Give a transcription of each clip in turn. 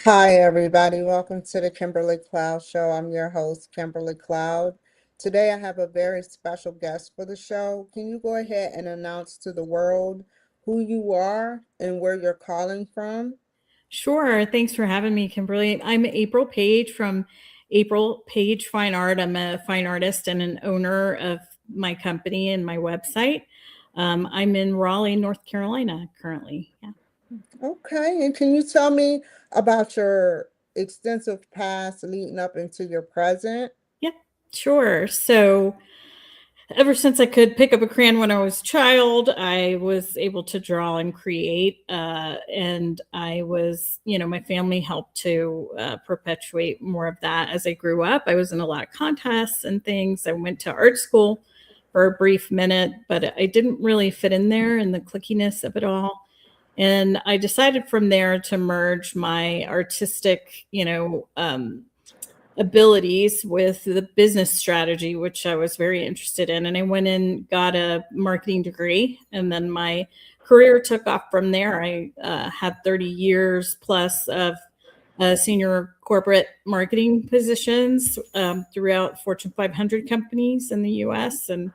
Hi, everybody. Welcome to the Kimberly Cloud Show. I'm your host, Kimberly Cloud. Today, I have a very special guest for the show. Can you go ahead and announce to the world who you are and where you're calling from? Sure. Thanks for having me, Kimberly. I'm April Paige from April Paige Fine Art. I'm a fine artist and an owner of my company and my website. I'm in Raleigh, North Carolina currently. Yeah. Okay, and can you tell me about your extensive past leading up into your present? Yeah, sure. So ever since I could pick up a crayon when I was a child, I was able to draw and create. And I was, my family helped to perpetuate more of that as I grew up. I was in a lot of contests and things. I went to art school for a brief minute, but I didn't really fit in there and the clickiness of it all. And I decided from there to merge my artistic, abilities with the business strategy, which I was very interested in. And I went and got a marketing degree, and then my career took off from there. I had 30 years plus of senior corporate marketing positions throughout Fortune 500 companies in the US. And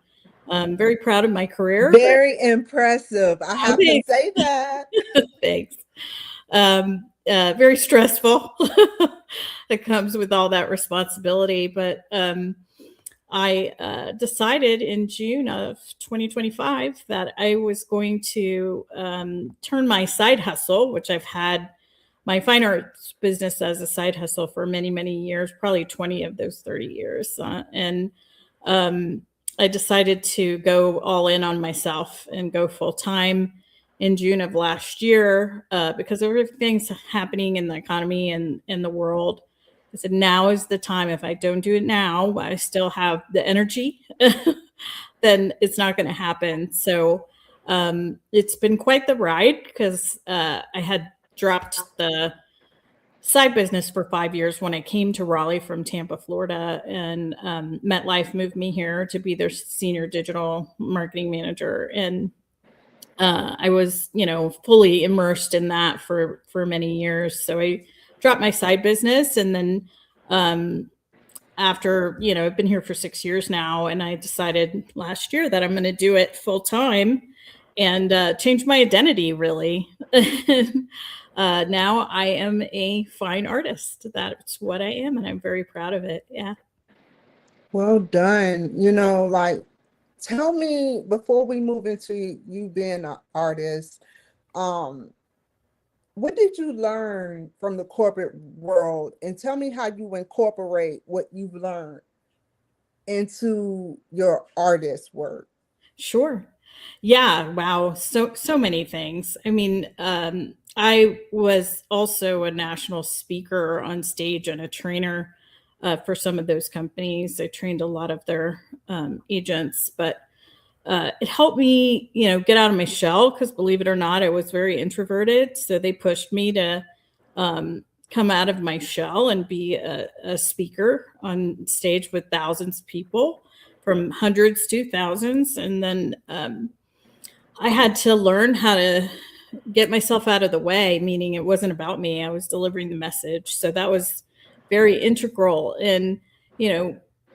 I'm very proud of my career. But Very impressive. I have to thanks. say that. Thanks. Very stressful. That comes with all that responsibility. But I decided in June of 2025 that I was going to turn my side hustle, which I've had my fine arts business as a side hustle for many, many years, probably 20 of those 30 years. And I decided to go all in on myself and go full time in June of last year because everything's happening in the economy and in the world. I said, now is the time. If I don't do it now, I still have the energy, then it's not going to happen. So it's been quite the ride because I had dropped the side business for 5 years when I came to Raleigh from Tampa, Florida, and MetLife moved me here to be their senior digital marketing manager. And I was, fully immersed in that for many years. So I dropped my side business, and then after, I've been here for 6 years now, and I decided last year that I'm going to do it full time and change my identity really. Now I am a fine artist. That's what I am, and I'm very proud of it. Yeah. Well done. Tell me before we move into you being an artist, um, what did you learn from the corporate world? And tell me how you incorporate what you've learned into your artist work. Sure. Yeah. Wow. So many things. I mean, I was also a national speaker on stage and a trainer for some of those companies. I trained a lot of their agents, but it helped me, get out of my shell because, believe it or not, I was very introverted. So they pushed me to come out of my shell and be a speaker on stage with thousands of people, from hundreds to thousands. And then I had to learn how to get myself out of the way, meaning it wasn't about me. I was delivering the message. So that was very integral in,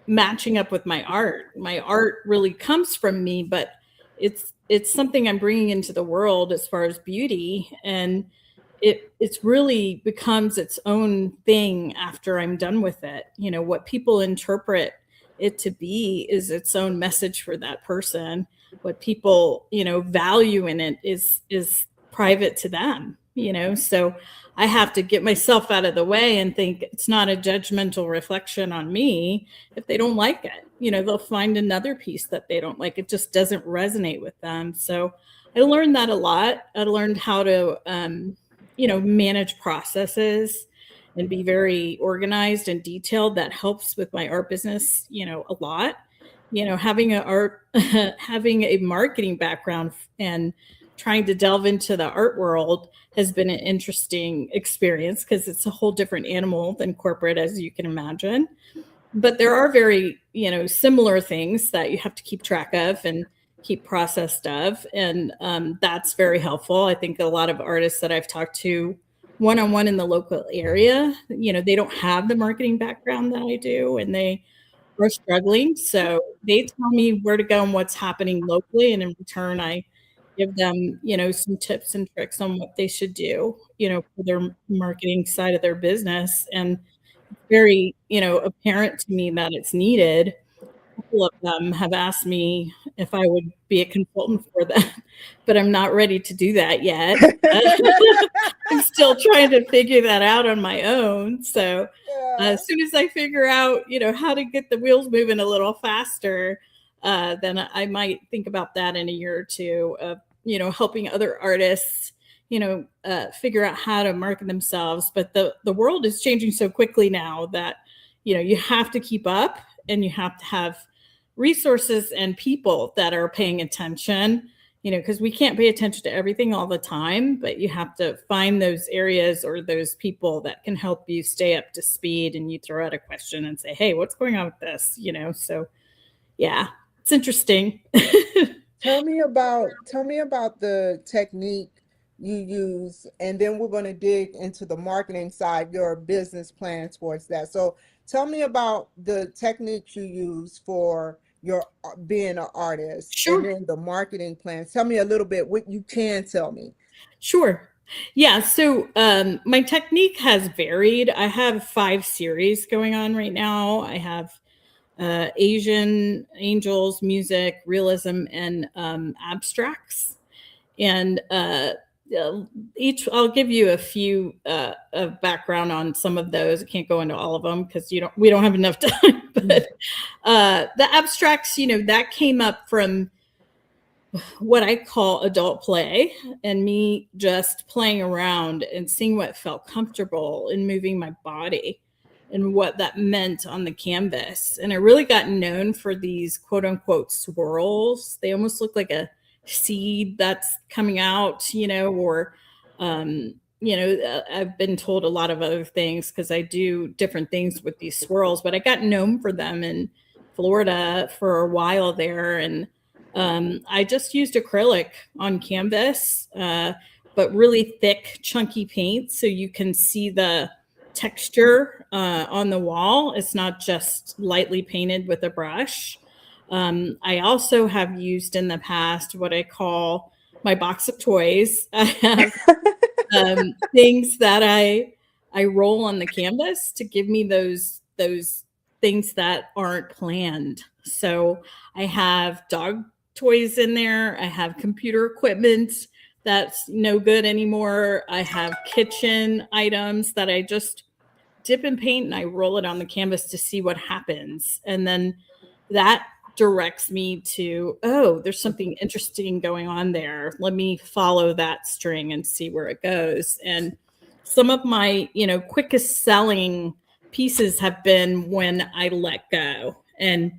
matching up with my art. My art really comes from me, but it's something I'm bringing into the world as far as beauty, and it's really becomes its own thing after I'm done with it. What people interpret it to be is its own message for that person. What people, value in it is private to them, so I have to get myself out of the way and think it's not a judgmental reflection on me. If they don't like it, they'll find another piece that they don't like. It just doesn't resonate with them. So I learned that a lot. I learned how to manage processes and be very organized and detailed. That helps with my art business, a lot. Having having a marketing background and trying to delve into the art world has been an interesting experience because it's a whole different animal than corporate, as you can imagine. But there are very, similar things that you have to keep track of and keep processed of. And that's very helpful. I think a lot of artists that I've talked to one-on-one in the local area. They don't have the marketing background that I do, and they are struggling. So they tell me where to go and what's happening locally. And in return, I give them, some tips and tricks on what they should do, for their marketing side of their business. And it's very, apparent to me that it's needed. A couple of them have asked me if I would be a consultant for them, but I'm not ready to do that yet. I'm still trying to figure that out on my own. So as soon as I figure out, how to get the wheels moving a little faster, then I might think about that in a year or two of, helping other artists, figure out how to market themselves. But the world is changing so quickly now that, you have to keep up, and you have to have resources and people that are paying attention, because we can't pay attention to everything all the time, but you have to find those areas or those people that can help you stay up to speed. And you throw out a question and say, hey, what's going on with this? So yeah, it's interesting. Tell me about the technique you use, and then we're going to dig into the marketing side, your business plan towards that. So tell me about the technique you use for your being an artist, Sure. and then the marketing plan. Tell me a little bit what you can tell me. Sure. Yeah. So my technique has varied. I have 5 series going on right now. I have Asian, angels, music, realism, and abstracts. And I'll give you a few of background on some of those. I can't go into all of them because we don't have enough time. But the abstracts, that came up from what I call adult play, and me just playing around and seeing what felt comfortable in moving my body and what that meant on the canvas. And I really got known for these quote unquote swirls. They almost look like a seed that's coming out, or, I've been told a lot of other things because I do different things with these swirls, but I got known for them in Florida for a while there. And I just used acrylic on canvas, but really thick, chunky paint so you can see the texture on the wall. It's not just lightly painted with a brush. I also have used in the past what I call my box of toys. I have things that I roll on the canvas to give me those things that aren't planned. So I have dog toys in there. I have computer equipment that's no good anymore. I have kitchen items that I just dip in paint and I roll it on the canvas to see what happens. And then that directs me to, oh, there's something interesting going on there. Let me follow that string and see where it goes. And some of my, quickest selling pieces have been when I let go. And,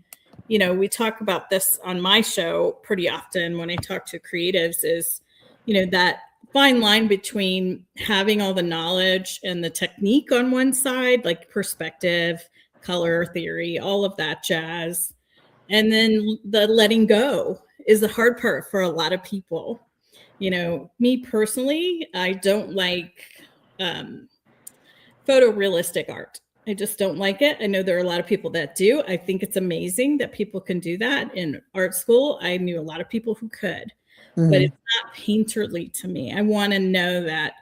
we talk about this on my show pretty often when I talk to creatives is, that fine line between having all the knowledge and the technique on one side, like perspective, color theory, all of that jazz. And then the letting go is the hard part for a lot of people. Me personally, I don't like photorealistic art. I just don't like it. I know there are a lot of people that do. I think it's amazing that people can do that. In art school, I knew a lot of people who could, but it's not painterly to me. I want to know that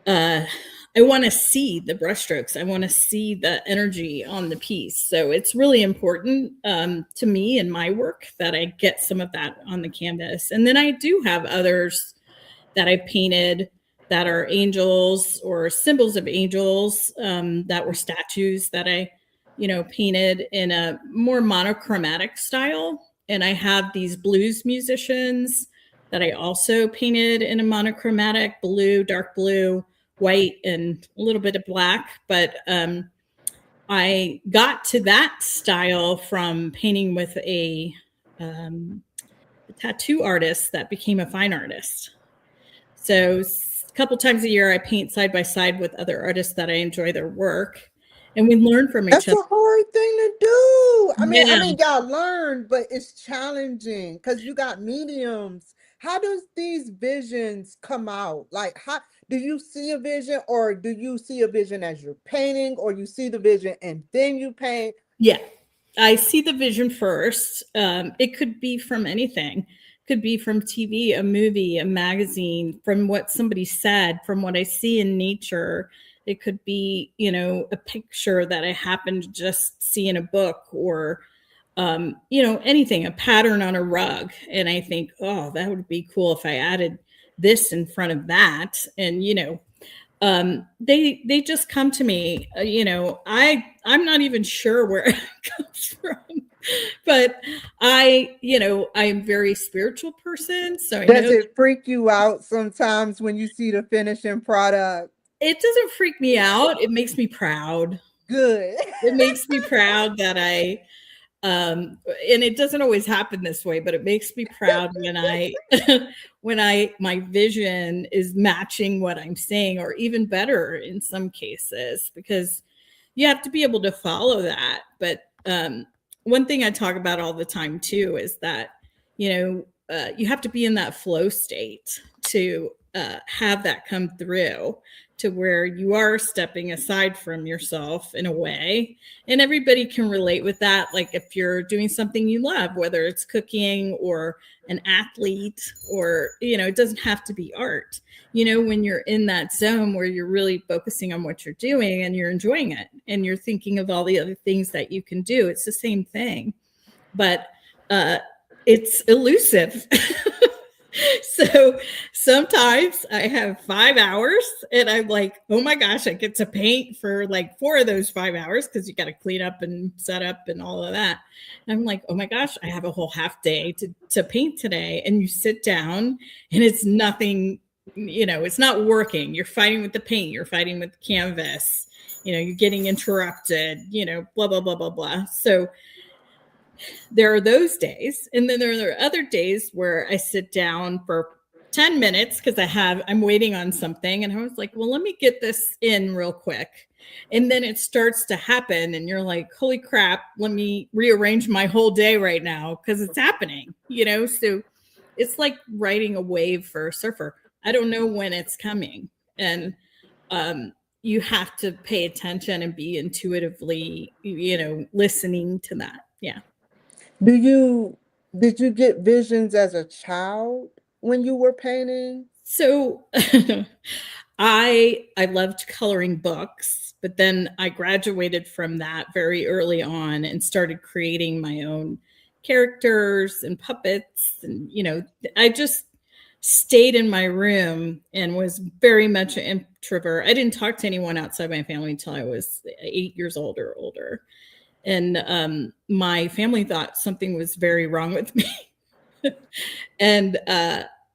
I want to see the brushstrokes. I want to see the energy on the piece. So it's really important to me in my work that I get some of that on the canvas. And then I do have others that I painted that are angels or symbols of angels that were statues that I, painted in a more monochromatic style. And I have these blues musicians that I also painted in a monochromatic blue, dark blue, white, and a little bit of black. But I got to that style from painting with a tattoo artist that became a fine artist. So a couple times a year, I paint side by side with other artists that I enjoy their work, and we learn from each other. That's a hard thing to do. I mean, y'all learn, but it's challenging because you got mediums how does these visions come out? Like, how do you see a vision, or do you see a vision as you're painting, or you see the vision and then you paint? Yeah, I see the vision first. It could be from anything. Could be from TV, a movie, a magazine, from what somebody said, from what I see in nature. It could be, a picture that I happen to just see in a book, or anything, a pattern on a rug. And I think, oh, that would be cool if I added this in front of that. And, they just come to me. I'm not even sure where it comes from, but I'm a very spiritual person, so I Does know it freak you out sometimes when you see the finishing product? it doesn't freak me out. It makes me proud. Good. It makes me proud that and it doesn't always happen this way, but it makes me proud when my vision is matching what I'm saying, or even better in some cases, because you have to be able to follow that. But one thing I talk about all the time too is that, you have to be in that flow state to have that come through, to where you are stepping aside from yourself in a way. And everybody can relate with that. Like if you're doing something you love, whether it's cooking or an athlete, or, it doesn't have to be art. When you're in that zone where you're really focusing on what you're doing and you're enjoying it and you're thinking of all the other things that you can do, it's the same thing, but it's elusive. So sometimes I have 5 hours and I'm like, oh my gosh, I get to paint for like 4 of those 5 hours, because you got to clean up and set up and all of that. And I'm like, oh my gosh, I have a whole half day to paint today. And you sit down and it's nothing, it's not working. You're fighting with the paint, you're fighting with the canvas, you're getting interrupted, blah, blah, blah, blah, blah. So there are those days. And then there are other days where I sit down for 10 minutes because I'm waiting on something. And I was like, well, let me get this in real quick. And then it starts to happen. And you're like, holy crap, let me rearrange my whole day right now because it's happening, So it's like riding a wave for a surfer. I don't know when it's coming. And you have to pay attention and be intuitively, listening to that. Yeah. Did you get visions as a child when you were painting? So I loved coloring books, but then I graduated from that very early on and started creating my own characters and puppets. And, I just stayed in my room and was very much an introvert. I didn't talk to anyone outside my family until I was 8 years old or older. And my family thought something was very wrong with me. And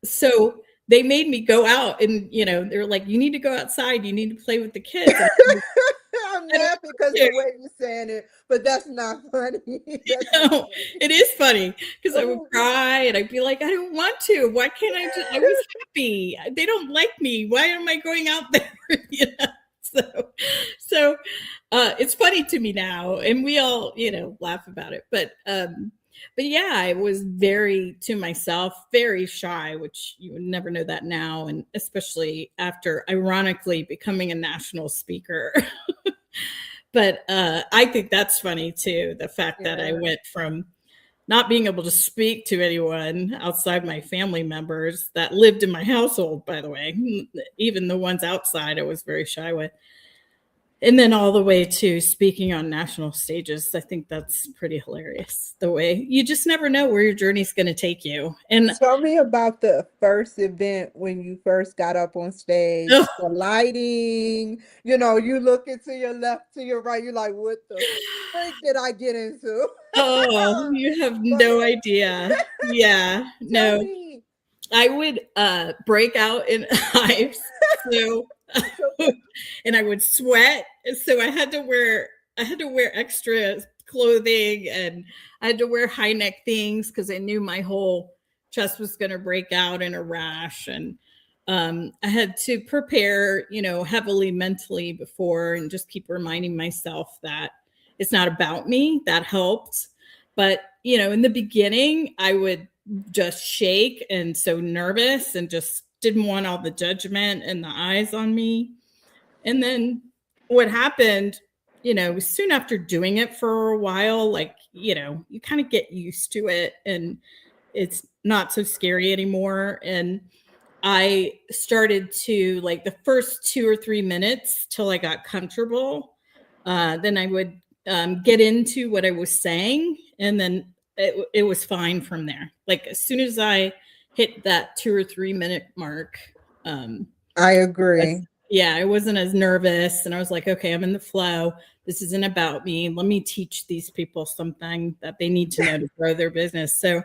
so they made me go out, and, they're like, you need to go outside. You need to play with the kids. I'm laughing because the way you're saying it, but that's not funny. It is funny because I would cry and I'd be like, I don't want to. Why can't I just, I was happy. They don't like me. Why am I going out there? So it's funny to me now, and we all, laugh about it. But yeah, I was very to myself, very shy, which you would never know that now. And especially after, ironically, becoming a national speaker. But I think that's funny too. The fact that I went from not being able to speak to anyone outside my family members that lived in my household, by the way, even the ones outside I was very shy with. And then all the way to speaking on national stages. I think that's pretty hilarious. The way you just never know where your journey's going to take you. And tell me about the first event when you first got up on stage, the lighting, you looking to your left, to your right. You're like, what the freak did I get into? Oh, you have no idea. Yeah, no. I would break out in hives. So and I would sweat. So I had to wear extra clothing, and I had to wear high neck things because I knew my whole chest was going to break out in a rash. And I had to prepare, heavily mentally before, and just keep reminding myself that it's not about me. That helped. But, in the beginning, I would just shake and so nervous and just didn't want all the judgment and the eyes on me. And then what happened, soon after doing it for a while, like, you kind of get used to it and it's not so scary anymore. And I started to, like, the first 2 or 3 minutes till I got comfortable, then I would get into what I was saying, and then it was fine from there. Like, as soon as I hit that 2 or 3 minute mark, I agree. I wasn't as nervous, and I was like, okay, I'm in the flow. This isn't about me. Let me teach these people something that they need to know to grow their business. So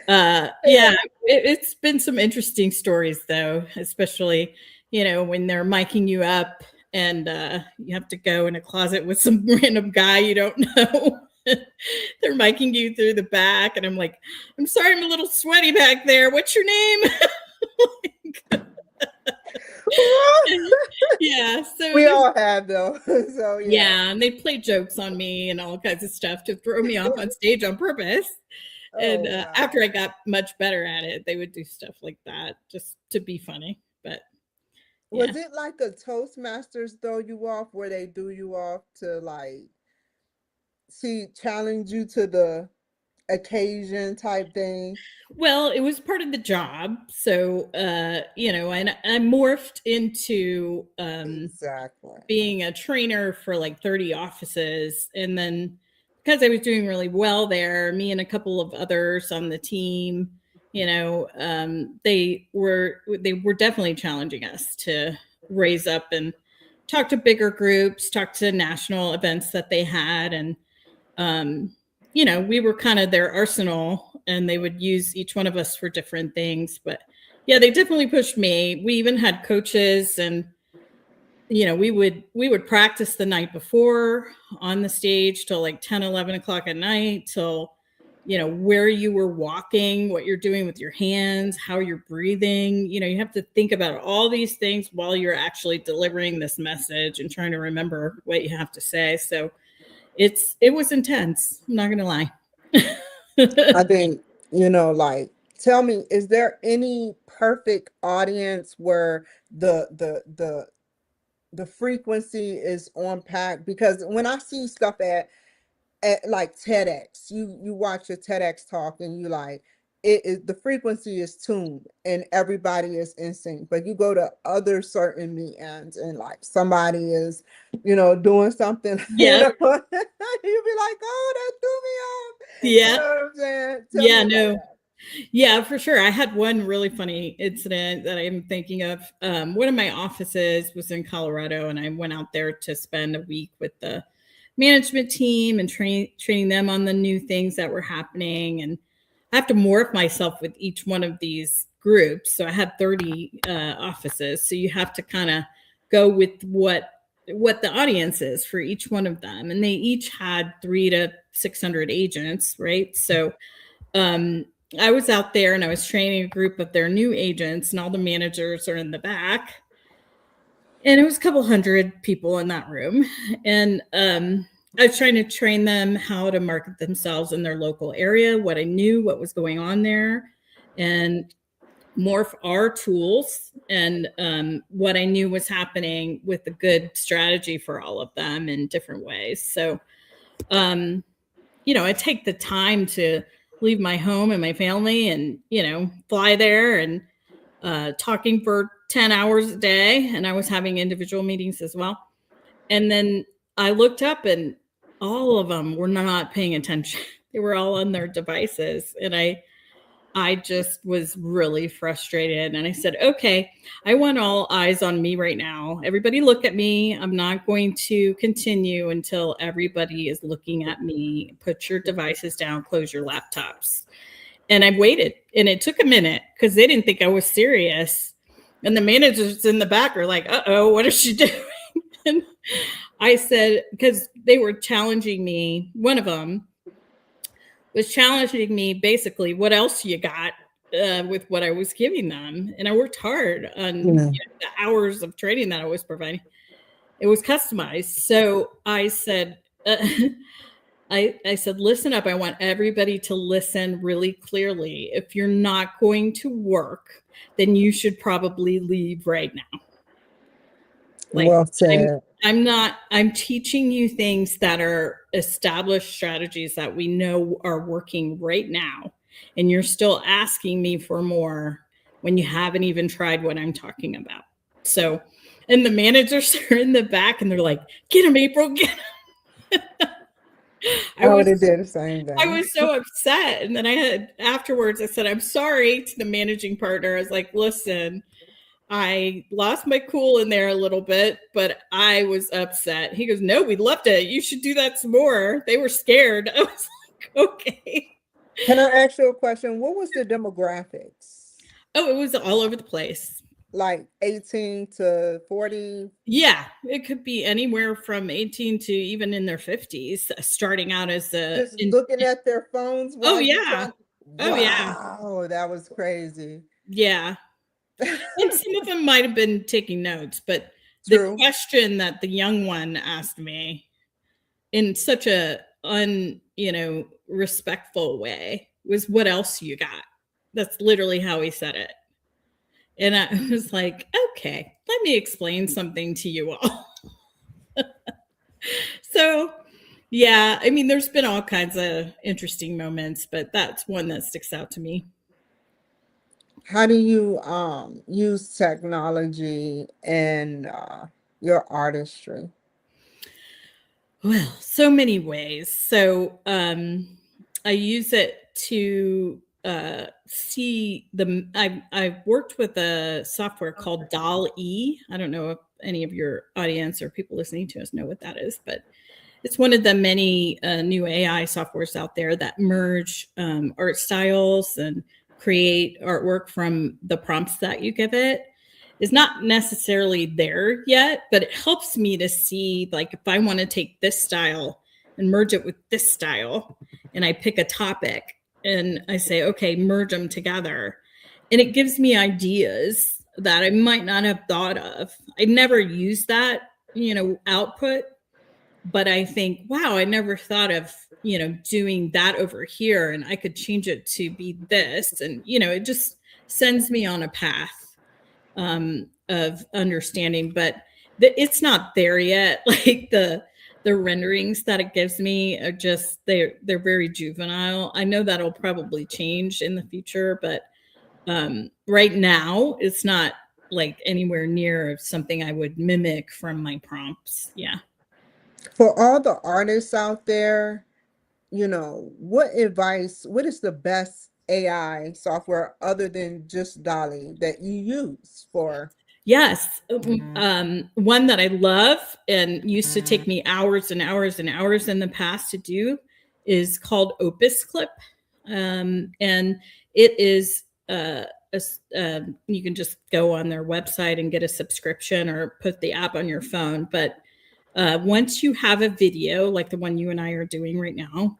it's been some interesting stories, though, especially, when they're miking you up and you have to go in a closet with some random guy you don't know. They're miking you through the back, and I'm like, I'm sorry, I'm a little sweaty back there. What's your name? Yeah, so we all have those. So yeah, and they play jokes on me and all kinds of stuff to throw me off on stage on purpose. And wow. after I got much better at it, they would do stuff like that just to be funny. But was it like a Toastmasters throw you off, where they do you off to, like, challenge you to the occasion type thing? Well, it was part of the job. So, and I morphed into Exactly. being a trainer for like 30 offices. And then because I was doing really well there, me and a couple of others on the team, they were definitely challenging us to raise up and talk to bigger groups, talk to national events that they had. And, we were kind of their arsenal, and they would use each one of us for different things. But yeah, they definitely pushed me. We even had coaches, and we would practice the night before on the stage till like 10, 11 o'clock at night, till where you were walking, what you're doing with your hands, how you're breathing. You have to think about all these things while you're actually delivering this message and trying to remember what you have to say. So it was intense. I'm not gonna lie. I think, like, tell me, is there any perfect audience where the frequency is on pack? Because when I see stuff at like TEDx, you watch a TEDx talk and you like, it is, the frequency is tuned and everybody is in sync. But you go to other certain meetings and like somebody is, doing something, Yeah. you'd be like, oh, that threw me off. Yeah. You know what I'm saying? Yeah, no. Yeah, for sure. I had one really funny incident that I'm thinking of. One of my offices was in Colorado, and I went out there to spend a week with the management team and training them on the new things that were happening. And I have to morph myself with each one of these groups. So I had 30 offices. So you have to kind of go with what the audience is for each one of them. And they each had 300 to 600 agents, right? So I was out there and I was training a group of their new agents, and all the managers are in the back. And it was a couple hundred people in that room. And I was trying to train them how to market themselves in their local area, what I knew, what was going on there, and morph our tools and what I knew was happening with a good strategy for all of them in different ways. So, I take the time to leave my home and my family and, fly there and talking for 10 hours a day. And I was having individual meetings as well. And then I looked up and all of them were not paying attention. They were all on their devices. And I just was really frustrated. And I said, okay, I want all eyes on me right now. Everybody look at me. I'm not going to continue until everybody is looking at me. Put your devices down, close your laptops. And I waited, and it took a minute because they didn't think I was serious. And the managers in the back are like, uh-oh, what is she doing? And I said, because they were challenging me, one of them was challenging me basically, what else you got with what I was giving them. And I worked hard on the hours of training that I was providing. It was customized. So I said, I said, listen up. I want everybody to listen really clearly. If you're not going to work, then you should probably leave right now. Like, Well said. I'm teaching you things that are established strategies that we know are working right now. And you're still asking me for more when you haven't even tried what I'm talking about. So, and the managers are in the back and they're like, get him, April, get him. I would have did the same I thing. was so upset. And then afterwards, I said, I'm sorry to the managing partner. I was like, listen, I lost my cool in there a little bit, but I was upset. He goes, no, we loved it. You should do that some more. They were scared. I was like, okay. Can I ask you a question? What was the demographics? Oh, it was all over the place. Like 18 to 40? Yeah, it could be anywhere from 18 to even in their 50s, starting out as Just looking at their phones oh while you're yeah. trying. Oh yeah. Wow, that was crazy. Yeah. And some of them might have been taking notes, but True. the question that the young one asked me in such a respectful way was, what else you got? That's literally how he said it. And I was like, okay, let me explain something to you all. So yeah, I mean, there's been all kinds of interesting moments, but that's one that sticks out to me. How do you use technology in your artistry? Well, so many ways. So I use it to see I've worked with a software called DALL-E. I don't know if any of your audience or people listening to us know what that is, but it's one of the many new AI softwares out there that merge art styles and create artwork from the prompts that you give it. Is not necessarily there yet, but it helps me to see, like, if I want to take this style and merge it with this style, and I pick a topic and I say, okay, merge them together. And it gives me ideas that I might not have thought of. I never use that, output, but I think, wow, I never thought of, doing that over here, and I could change it to be this. And, it just sends me on a path of understanding, but it's not there yet. Like the renderings that it gives me are just they're very juvenile. I know that'll probably change in the future, but right now it's not like anywhere near something I would mimic from my prompts. Yeah. For all the artists out there, what is the best AI software other than just Dolly that you use for? Yes. One that I love and used to take me hours and hours and hours in the past to do is called Opus Clip. And it is, you can just go on their website and get a subscription or put the app on your phone. But once you have a video like the one you and I are doing right now,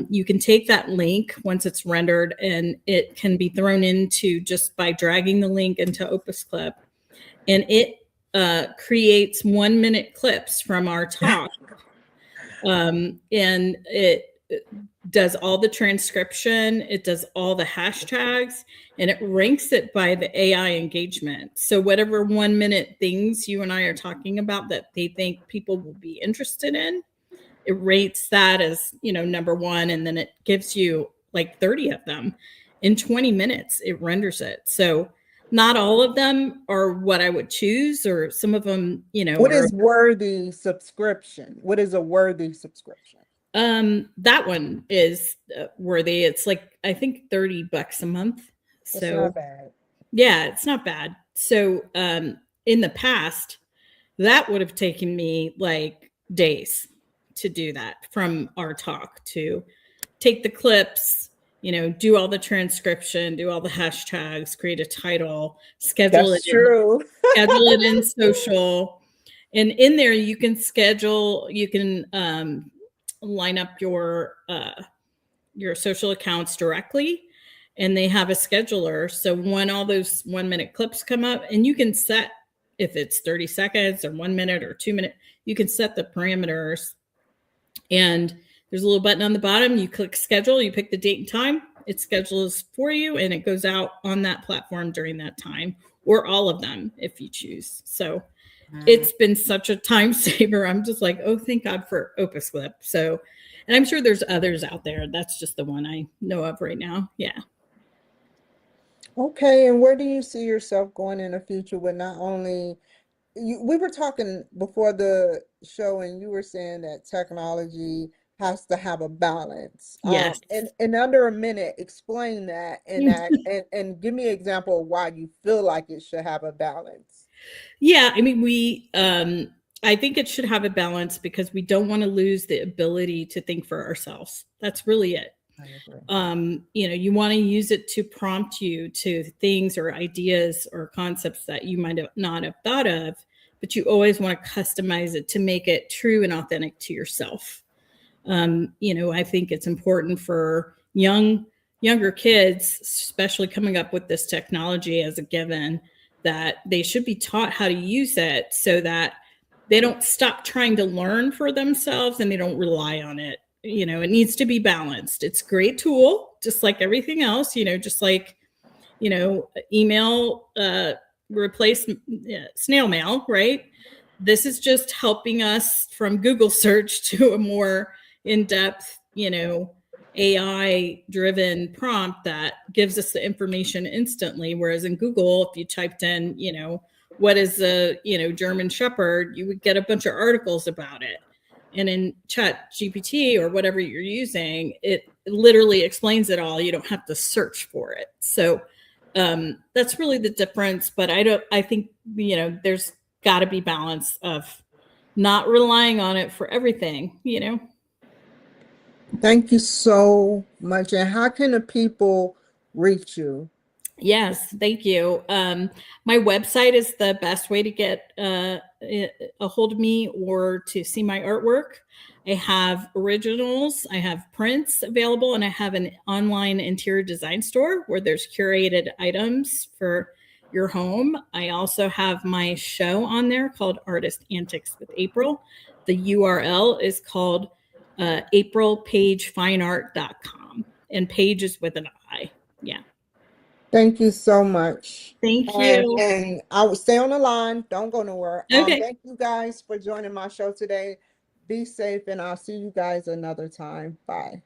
you can take that link once it's rendered, and it can be thrown into just by dragging the link into Opus Clip. And it creates 1-minute clips from our talk. And it does all the transcription, it does all the hashtags, and it ranks it by the AI engagement. So whatever 1-minute things you and I are talking about that they think people will be interested in, it rates that as, number one, and then it gives you like 30 of them in 20 minutes. It renders it. So not all of them are what I would choose, or some of them, What is worthy subscription? What is a worthy subscription? That one is worthy. It's like, I think $30 a month. That's not bad. Yeah, it's not bad. So in the past, that would have taken me like days to do that, from our talk to take the clips, do all the transcription, do all the hashtags, create a title, schedule That's true. Schedule it in social. And in there you can line up your social accounts directly, and they have a scheduler. So when all those 1-minute clips come up, and you can set if it's 30 seconds or 1 minute or 2 minutes, you can set the parameters, and There's a little button on the bottom. You click schedule, you pick the date and time. It schedules for you, and it goes out on that platform during that time, or all of them if you choose. So it's been such a time saver. I'm just like, oh, thank God for Opus Clip. So, and I'm sure there's others out there. That's just the one I know of right now. Yeah. Okay, and where do you see yourself going in the future with not only we were talking before the show and you were saying that technology has to have a balance. Yes. In under a minute, explain that and give me an example of why you feel like it should have a balance. Yeah, I mean, I think it should have a balance because we don't want to lose the ability to think for ourselves. That's really it. I agree. You want to use it to prompt you to things or ideas or concepts that you might have not have thought of, but you always want to customize it to make it true and authentic to yourself. I think it's important for younger kids, especially coming up with this technology as a given, that they should be taught how to use it so that they don't stop trying to learn for themselves and they don't rely on it. It needs to be balanced. It's a great tool, just like everything else, just like, email replace snail mail, right? This is just helping us from Google search to a more in-depth, AI driven prompt that gives us the information instantly. Whereas in Google, if you typed in, what is a, German Shepherd, you would get a bunch of articles about it. And in Chat GPT or whatever you're using, it literally explains it all. You don't have to search for it. So that's really the difference. But I think, there's got to be balance of not relying on it for everything, Thank you so much. And how can the people reach you? Yes, thank you. My website is the best way to get a hold of me or to see my artwork. I have originals, I have prints available, and I have an online interior design store where there's curated items for your home. I also have my show on there called Artist Antics with April. The URL is called aprilpaigefineart.com, and Paige is with an I. Yeah. Thank you so much. Thank And you. and I will stay on the line. Don't go nowhere. Okay. Thank you guys for joining my show today. Be safe, and I'll see you guys another time. Bye.